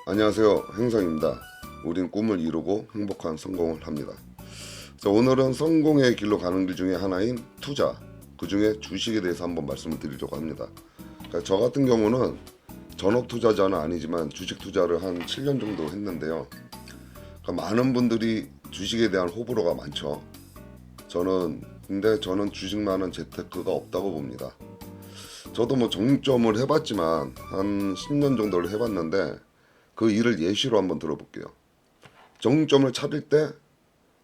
안녕하세요, 행성입니다. 우린 꿈을 이루고 행복한 성공을 합니다. 자, 오늘은 성공의 길로 가는 길 중에 하나인 투자, 그 중에 주식에 대해서 한번 말씀을 드리려고 합니다. 그러니까 저 같은 경우는 전업 투자자는 아니지만 주식 투자를 한 7년 정도 했는데요. 그러니까 많은 분들이 주식에 대한 호불호가 많죠. 근데 저는 주식만은 재테크가 없다고 봅니다. 저도 뭐 정점을 해봤지만 한 10년 정도를 해봤는데 그 일을 예시로 한번 들어볼게요. 정점을 찾을 때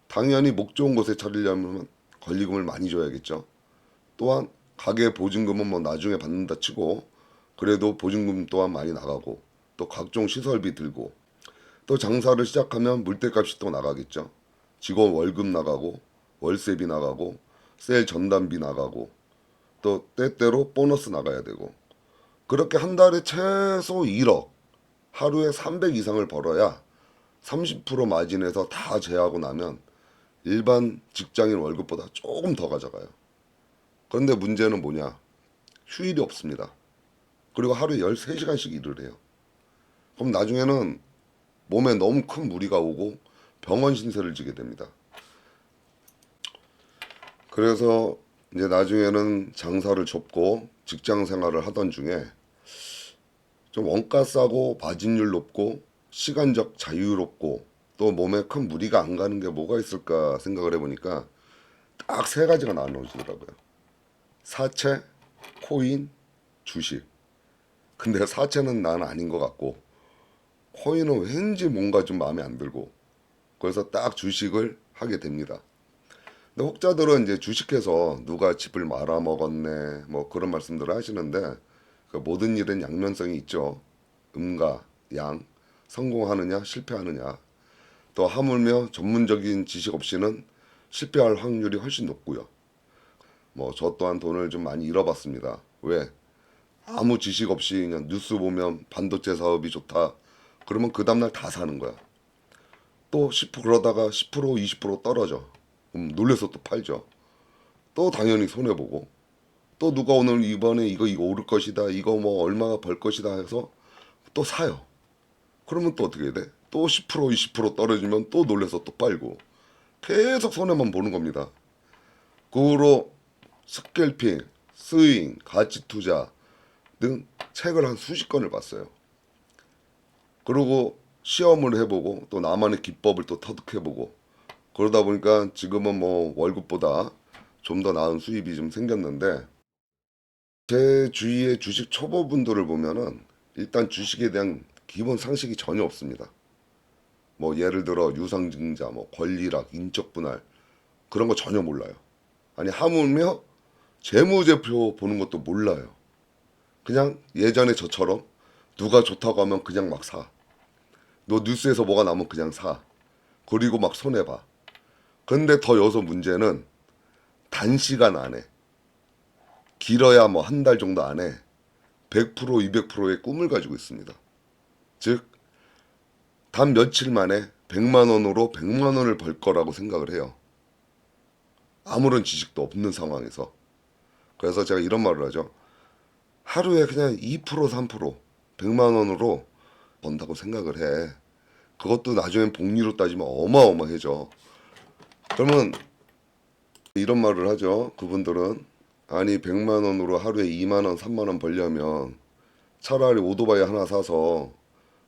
당연히 목 좋은 곳에 차리려면 권리금을 많이 줘야겠죠. 또한 가게 보증금은 뭐 나중에 받는다 치고 그래도 보증금 또한 많이 나가고 또 각종 시설비 들고 또 장사를 시작하면 물때값이 또 나가겠죠. 직원 월급 나가고 월세비 나가고 세일 전담비 나가고 또 때때로 보너스 나가야 되고 그렇게 한 달에 최소 1억 하루에 300 이상을 벌어야 30% 마진에서 다 제하고 나면 일반 직장인 월급보다 조금 더 가져가요. 그런데 문제는 뭐냐? 휴일이 없습니다. 그리고 하루에 13시간씩 일을 해요. 그럼 나중에는 몸에 너무 큰 무리가 오고 병원 신세를 지게 됩니다. 그래서 이제 나중에는 장사를 접고 직장 생활을 하던 중에 좀 원가 싸고 마진율 높고 시간적 자유롭고 또 몸에 큰 무리가 안 가는 게 뭐가 있을까 생각을 해보니까 딱 세 가지가 나눠지더라고요. 사채, 코인, 주식. 근데 사채는 난 아닌 것 같고 코인은 왠지 뭔가 좀 마음에 안 들고 그래서 딱 주식을 하게 됩니다. 근데 혹자들은 이제 주식해서 누가 집을 말아먹었네 뭐 그런 말씀들을 하시는데 그 모든 일은 양면성이 있죠. 음과 양, 성공하느냐 실패하느냐 또 하물며 전문적인 지식 없이는 실패할 확률이 훨씬 높고요. 뭐 저 또한 돈을 좀 많이 잃어봤습니다. 왜? 아무 지식 없이 그냥 뉴스 보면 반도체 사업이 좋다. 그러면 그 다음날 다 사는 거야. 또 10% 그러다가 10% 20% 떨어져. 그럼 놀래서 또 팔죠. 또 당연히 손해보고. 또 누가 오늘 이번에 이거 오를 것이다. 이거 뭐 얼마가 벌 것이다 해서 또 사요. 그러면 또 어떻게 해야 돼? 또 10% 20% 떨어지면 또 놀래서 또 빨고. 계속 손해만 보는 겁니다. 그 후로 스캘핑, 스윙, 가치 투자 등 책을 한 수십 권을 봤어요. 그리고 시험을 해보고 또 나만의 기법을 또 터득해보고 그러다 보니까 지금은 뭐 월급보다 좀 더 나은 수입이 좀 생겼는데 제 주위의 주식 초보분들을 보면은 일단 주식에 대한 기본 상식이 전혀 없습니다. 뭐 예를 들어 유상증자, 뭐 권리락, 인적 분할 그런 거 전혀 몰라요. 아니 하물며 재무제표 보는 것도 몰라요. 그냥 예전에 저처럼 누가 좋다고 하면 그냥 막 사. 너 뉴스에서 뭐가 나오면 그냥 사. 그리고 막 손해봐. 근데 더 여서 문제는 단시간 안에 길어야 뭐 한 달 정도 안에 100% 200%의 꿈을 가지고 있습니다. 즉, 단 며칠 만에 100만 원으로 100만 원을 벌 거라고 생각을 해요. 아무런 지식도 없는 상황에서. 그래서 제가 이런 말을 하죠. 하루에 그냥 2% 3% 100만 원으로 번다고 생각을 해. 그것도 나중엔 복리로 따지면 어마어마해져. 그러면 이런 말을 하죠. 그분들은 아니 100만 원으로 하루에 2만 원, 3만 원 벌려면 차라리 오토바이 하나 사서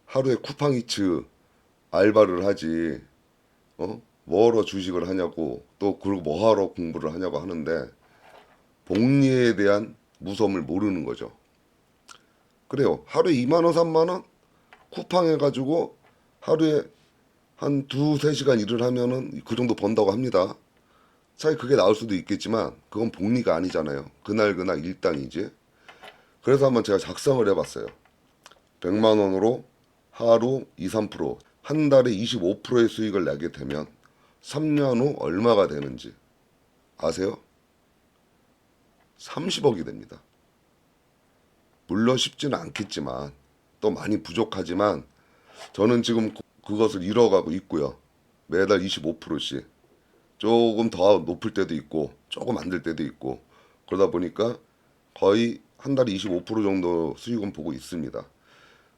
하루에 쿠팡이츠 알바를 하지. 뭐하러 주식을 하냐고 또 그리고 뭐하러 공부를 하냐고 하는데 복리에 대한 무서움을 모르는 거죠. 그래요. 하루에 2만 원, 3만 원 쿠팡 해가지고 하루에 한 두세 시간 일을 하면은 그 정도 번다고 합니다. 차라리 그게 나을 수도 있겠지만 그건 복리가 아니잖아요. 그날 일당이지. 그래서 한번 제가 작성을 해봤어요. 100만 원으로 하루 2, 3%한 달에 25%의 수익을 내게 되면 3년 후 얼마가 되는지 아세요? 30억이 됩니다. 물론 쉽지는 않겠지만 또 많이 부족하지만 저는 지금 그것을 잃어가고 있고요. 매달 25%씩 조금 더 높을 때도 있고 조금 안 될 때도 있고 그러다 보니까 거의 한 달에 25% 정도 수익은 보고 있습니다.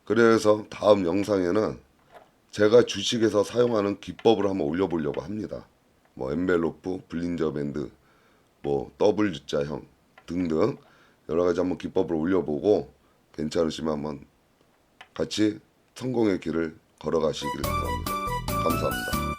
그래서 다음 영상에는 제가 주식에서 사용하는 기법을 한번 올려보려고 합니다. 뭐 엔벨로프, 블린저 밴드, 뭐 W자형 등등 여러 가지 한번 기법을 올려보고 괜찮으시면 한번 같이 성공의 길을 걸어가시길 바랍니다. 감사합니다.